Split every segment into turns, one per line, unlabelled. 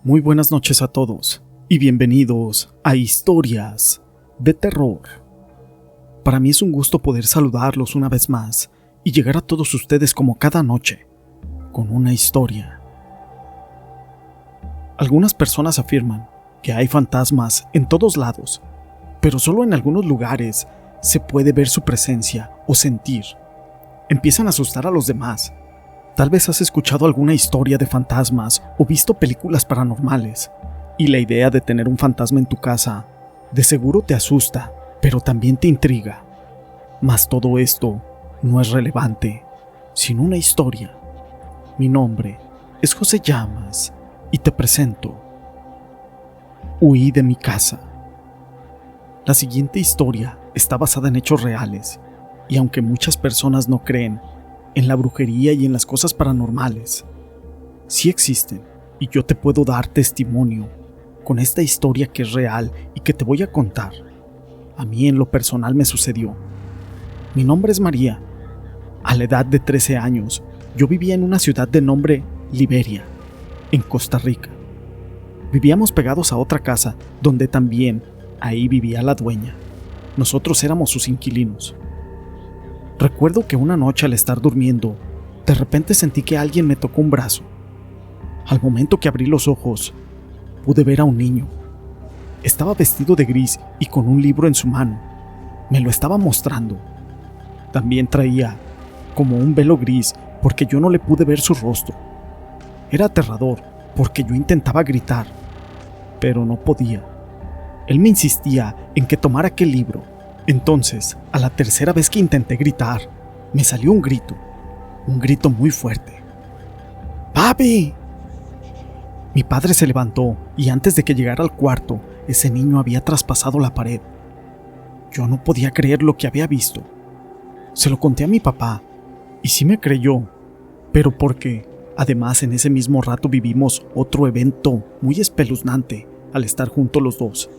Muy buenas noches a todos y bienvenidos a Historias de Terror. Para mí es un gusto poder saludarlos una vez más y llegar a todos ustedes como cada noche, con una historia. Algunas personas afirman que hay fantasmas en todos lados, pero solo en algunos lugares se puede ver su presencia o sentir. Empiezan a asustar a los demás. Tal vez has escuchado alguna historia de fantasmas o visto películas paranormales, y la idea de tener un fantasma en tu casa de seguro te asusta, pero también te intriga. Mas todo esto no es relevante, sino una historia. Mi nombre es José Llamas y te presento Huí de mi casa. La siguiente historia está basada en hechos reales, y aunque muchas personas no creen en la brujería y en las cosas paranormales, sí existen, y yo te puedo dar testimonio con esta historia que es real y que te voy a contar. A mí en lo personal me sucedió. Mi nombre es María. A la edad de 13 años, yo vivía en una ciudad de nombre Liberia, en Costa Rica. Vivíamos pegados a otra casa, donde también ahí vivía la dueña. Nosotros éramos sus inquilinos. Recuerdo que una noche al estar durmiendo, de repente sentí que alguien me tocó un brazo. Al momento que abrí los ojos, pude ver a un niño. Estaba vestido de gris y con un libro en su mano. Me lo estaba mostrando. También traía como un velo gris porque yo no le pude ver su rostro. Era aterrador porque yo intentaba gritar, pero no podía. Él me insistía en que tomara aquel libro. Entonces, a la tercera vez que intenté gritar, me salió un grito muy fuerte. ¡Papi! Mi padre se levantó y antes de que llegara al cuarto, ese niño había traspasado la pared. Yo no podía creer lo que había visto. Se lo conté a mi papá y sí me creyó, pero porque, además, en ese mismo rato vivimos otro evento muy espeluznante al estar juntos los dos.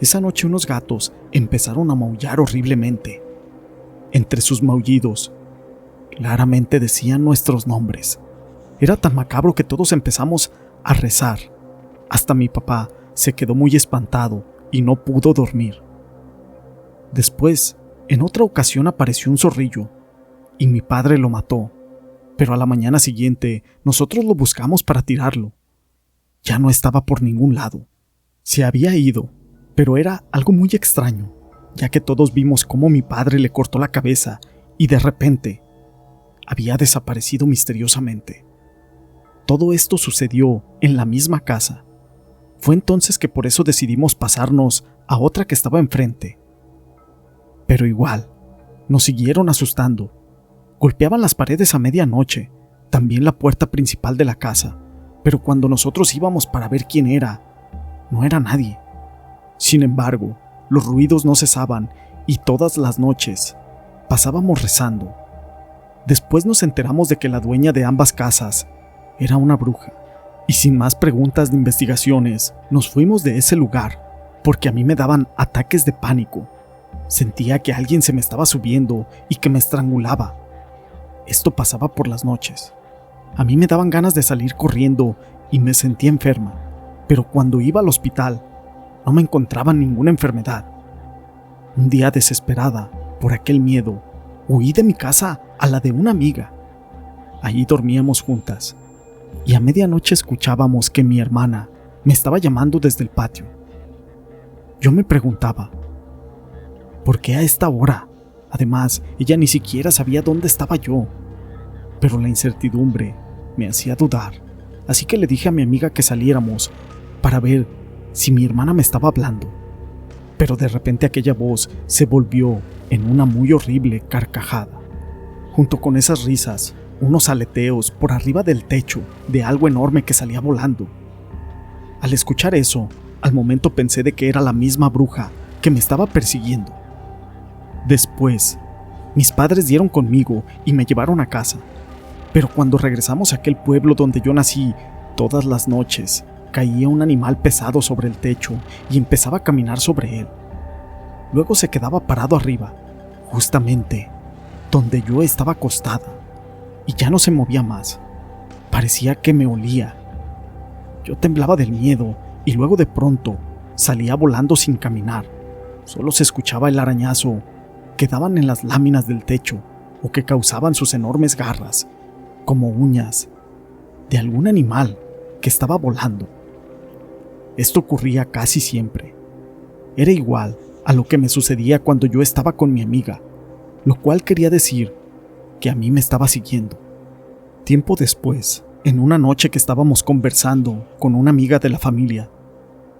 Esa noche unos gatos empezaron a maullar horriblemente. Entre sus maullidos, claramente decían nuestros nombres. Era tan macabro que todos empezamos a rezar. Hasta mi papá se quedó muy espantado y no pudo dormir. Después, en otra ocasión apareció un zorrillo y mi padre lo mató, pero a la mañana siguiente nosotros lo buscamos para tirarlo. Ya no estaba por ningún lado. Se había ido. Pero era algo muy extraño, ya que todos vimos cómo mi padre le cortó la cabeza y de repente había desaparecido misteriosamente. Todo esto sucedió en la misma casa. Fue entonces que por eso decidimos pasarnos a otra que estaba enfrente. Pero igual, nos siguieron asustando. Golpeaban las paredes a medianoche, también la puerta principal de la casa, pero cuando nosotros íbamos para ver quién era, no era nadie. Sin embargo, los ruidos no cesaban y todas las noches pasábamos rezando. Después nos enteramos de que la dueña de ambas casas era una bruja, y sin más preguntas ni investigaciones, nos fuimos de ese lugar, porque a mí me daban ataques de pánico. Sentía que alguien se me estaba subiendo y que me estrangulaba. Esto pasaba por las noches. A mí me daban ganas de salir corriendo y me sentía enferma, pero cuando iba al hospital, no me encontraba ninguna enfermedad. Un día, desesperada por aquel miedo, huí de mi casa a la de una amiga. Allí dormíamos juntas, y a medianoche escuchábamos que mi hermana me estaba llamando desde el patio. Yo me preguntaba, ¿por qué a esta hora? Además, ella ni siquiera sabía dónde estaba yo. Pero la incertidumbre me hacía dudar, así que le dije a mi amiga que saliéramos para ver si mi hermana me estaba hablando. Pero de repente aquella voz se volvió en una muy horrible carcajada. Junto con esas risas, unos aleteos por arriba del techo de algo enorme que salía volando. Al escuchar eso, al momento pensé de que era la misma bruja que me estaba persiguiendo. Después, mis padres dieron conmigo y me llevaron a casa. Pero cuando regresamos a aquel pueblo donde yo nací, todas las noches caía un animal pesado sobre el techo y empezaba a caminar sobre él. Luego se quedaba parado arriba, justamente donde yo estaba acostada, y ya no se movía más. Parecía que me olía. Yo temblaba del miedo y luego de pronto salía volando sin caminar. Solo se escuchaba el arañazo que daban en las láminas del techo o que causaban sus enormes garras, como uñas de algún animal que estaba volando. Esto ocurría casi siempre. Era igual a lo que me sucedía cuando yo estaba con mi amiga, lo cual quería decir que a mí me estaba siguiendo. Tiempo después, en una noche que estábamos conversando con una amiga de la familia,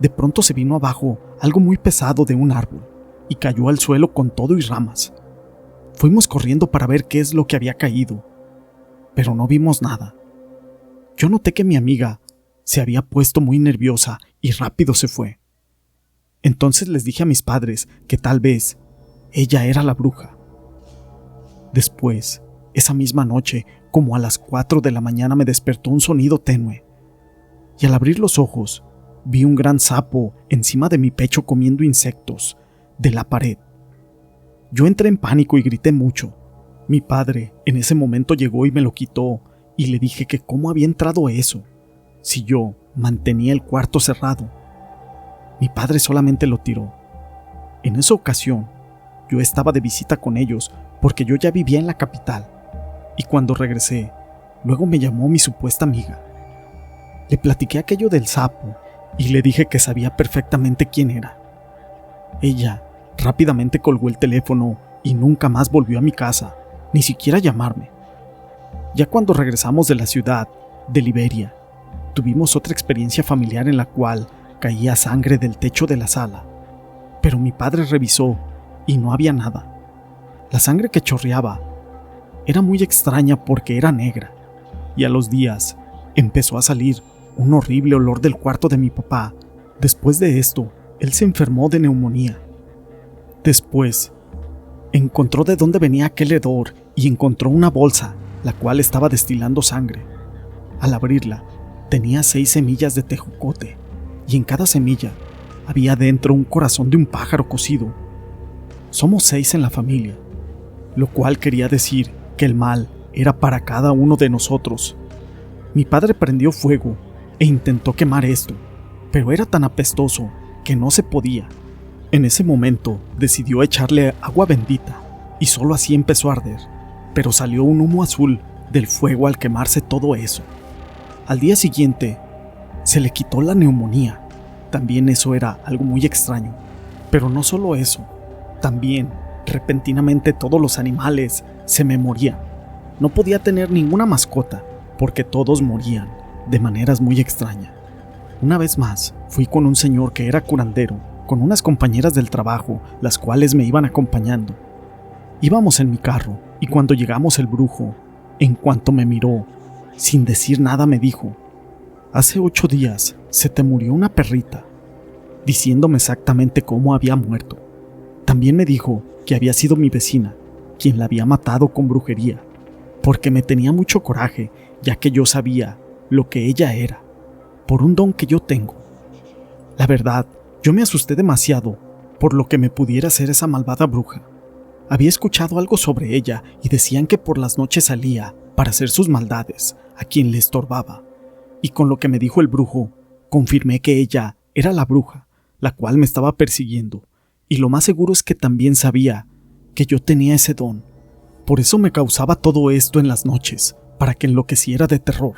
de pronto se vino abajo algo muy pesado de un árbol y cayó al suelo con todo y ramas. Fuimos corriendo para ver qué es lo que había caído, pero no vimos nada. Yo noté que mi amiga se había puesto muy nerviosa y rápido se fue. Entonces les dije a mis padres que tal vez ella era la bruja. Después, esa misma noche, como a las 4 de la mañana, me despertó un sonido tenue, y al abrir los ojos, vi un gran sapo encima de mi pecho comiendo insectos de la pared. Yo entré en pánico y grité mucho. Mi padre en ese momento llegó y me lo quitó, y le dije que cómo había entrado eso, si yo mantenía el cuarto cerrado. Mi padre solamente lo tiró. En esa ocasión, yo estaba de visita con ellos porque yo ya vivía en la capital, y cuando regresé, luego me llamó mi supuesta amiga. Le platiqué aquello del sapo y le dije que sabía perfectamente quién era. Ella rápidamente colgó el teléfono y nunca más volvió a mi casa, ni siquiera a llamarme. Ya cuando regresamos de la ciudad de Liberia, tuvimos otra experiencia familiar en la cual caía sangre del techo de la sala, pero mi padre revisó y no había nada. La sangre que chorreaba era muy extraña porque era negra, y a los días empezó a salir un horrible olor del cuarto de mi papá. Después de esto, él se enfermó de neumonía. Después, encontró de dónde venía aquel hedor y encontró una bolsa, la cual estaba destilando sangre. Al abrirla, tenía 6 semillas de tejocote, y en cada semilla había dentro un corazón de un pájaro cocido. Somos 6 en la familia, lo cual quería decir que el mal era para cada uno de nosotros. Mi padre prendió fuego e intentó quemar esto, pero era tan apestoso que no se podía. En ese momento decidió echarle agua bendita y solo así empezó a arder, pero salió un humo azul del fuego al quemarse todo eso. Al día siguiente se le quitó la neumonía. También eso era algo muy extraño, pero no solo eso, también repentinamente todos los animales se me morían. No podía tener ninguna mascota porque todos morían de maneras muy extrañas. Una vez más, fui con un señor que era curandero, con unas compañeras del trabajo, las cuales me iban acompañando. Íbamos en mi carro, y cuando llegamos el brujo, en cuanto me miró, sin decir nada me dijo: «Hace 8 días se te murió una perrita», diciéndome exactamente cómo había muerto. También me dijo que había sido mi vecina quien la había matado con brujería, porque me tenía mucho coraje, ya que yo sabía lo que ella era, por un don que yo tengo. La verdad, yo me asusté demasiado por lo que me pudiera hacer esa malvada bruja. Había escuchado algo sobre ella y decían que por las noches salía para hacer sus maldades a quien le estorbaba, y con lo que me dijo el brujo, confirmé que ella era la bruja, la cual me estaba persiguiendo, y lo más seguro es que también sabía que yo tenía ese don. Por eso me causaba todo esto en las noches, para que enloqueciera de terror.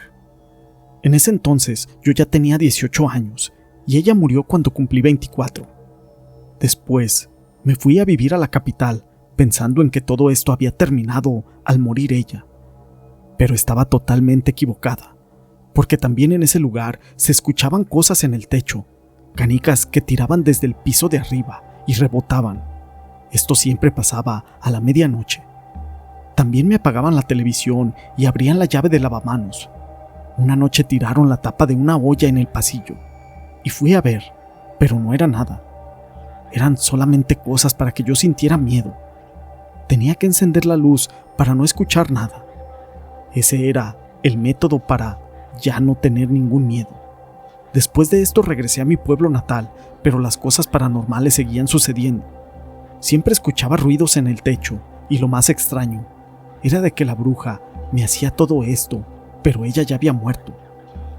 En ese entonces yo ya tenía 18 años, y ella murió cuando cumplí 24. Después, me fui a vivir a la capital, pensando en que todo esto había terminado al morir ella. Pero estaba totalmente equivocada, porque también en ese lugar se escuchaban cosas en el techo, canicas que tiraban desde el piso de arriba y rebotaban. Esto siempre pasaba a la medianoche. También me apagaban la televisión y abrían la llave del lavamanos. Una noche tiraron la tapa de una olla en el pasillo, y fui a ver, pero no era nada. Eran solamente cosas para que yo sintiera miedo. Tenía que encender la luz para no escuchar nada. Ese era el método para ya no tener ningún miedo. Después de esto regresé a mi pueblo natal, pero las cosas paranormales seguían sucediendo. Siempre escuchaba ruidos en el techo, y lo más extraño era de que la bruja me hacía todo esto, pero ella ya había muerto.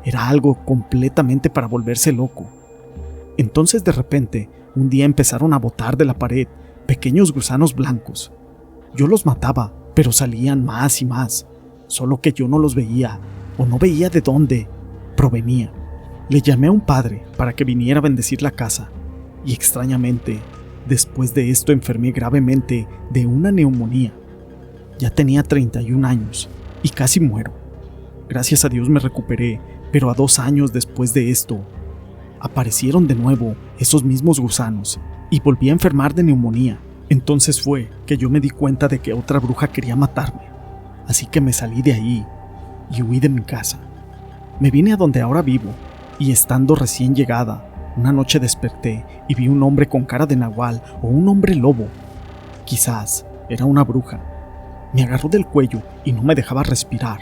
Era algo completamente para volverse loco. Entonces de repente, un día empezaron a botar de la pared pequeños gusanos blancos. Yo los mataba, pero salían más y más, solo que yo no los veía, o no veía de dónde provenía. Le llamé a un padre para que viniera a bendecir la casa, y extrañamente, después de esto enfermé gravemente de una neumonía. Ya tenía 31 años, y casi muero. Gracias a Dios me recuperé, pero a 2 años después de esto, aparecieron de nuevo esos mismos gusanos, y volví a enfermar de neumonía. Entonces fue que yo me di cuenta de que otra bruja quería matarme, así que me salí de ahí y huí de mi casa. Me vine a donde ahora vivo, y estando recién llegada, una noche desperté y vi un hombre con cara de nahual o un hombre lobo. Quizás era una bruja. Me agarró del cuello y no me dejaba respirar.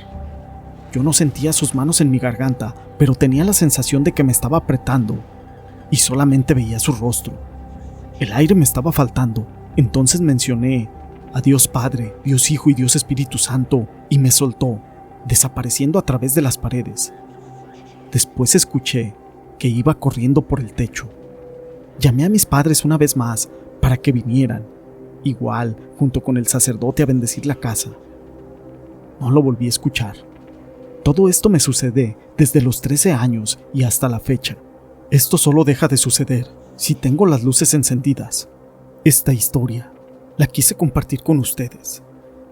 Yo no sentía sus manos en mi garganta, pero tenía la sensación de que me estaba apretando, y solamente veía su rostro. El aire me estaba faltando. Entonces mencioné a Dios Padre, Dios Hijo y Dios Espíritu Santo, y me soltó, desapareciendo a través de las paredes. Después escuché que iba corriendo por el techo. Llamé a mis padres una vez más para que vinieran, igual junto con el sacerdote, a bendecir la casa. No lo volví a escuchar. Todo esto me sucede desde los 13 años y hasta la fecha. Esto solo deja de suceder si tengo las luces encendidas. Esta historia la quise compartir con ustedes.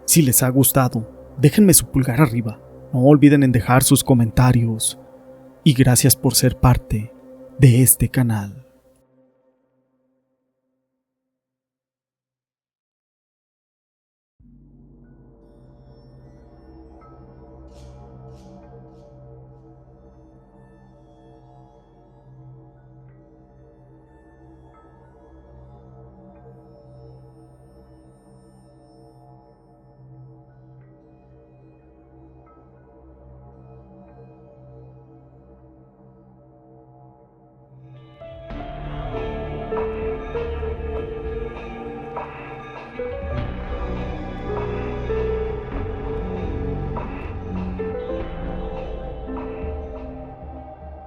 Si les ha gustado, déjenme su pulgar arriba. No olviden en dejar sus comentarios. Y gracias por ser parte de este canal.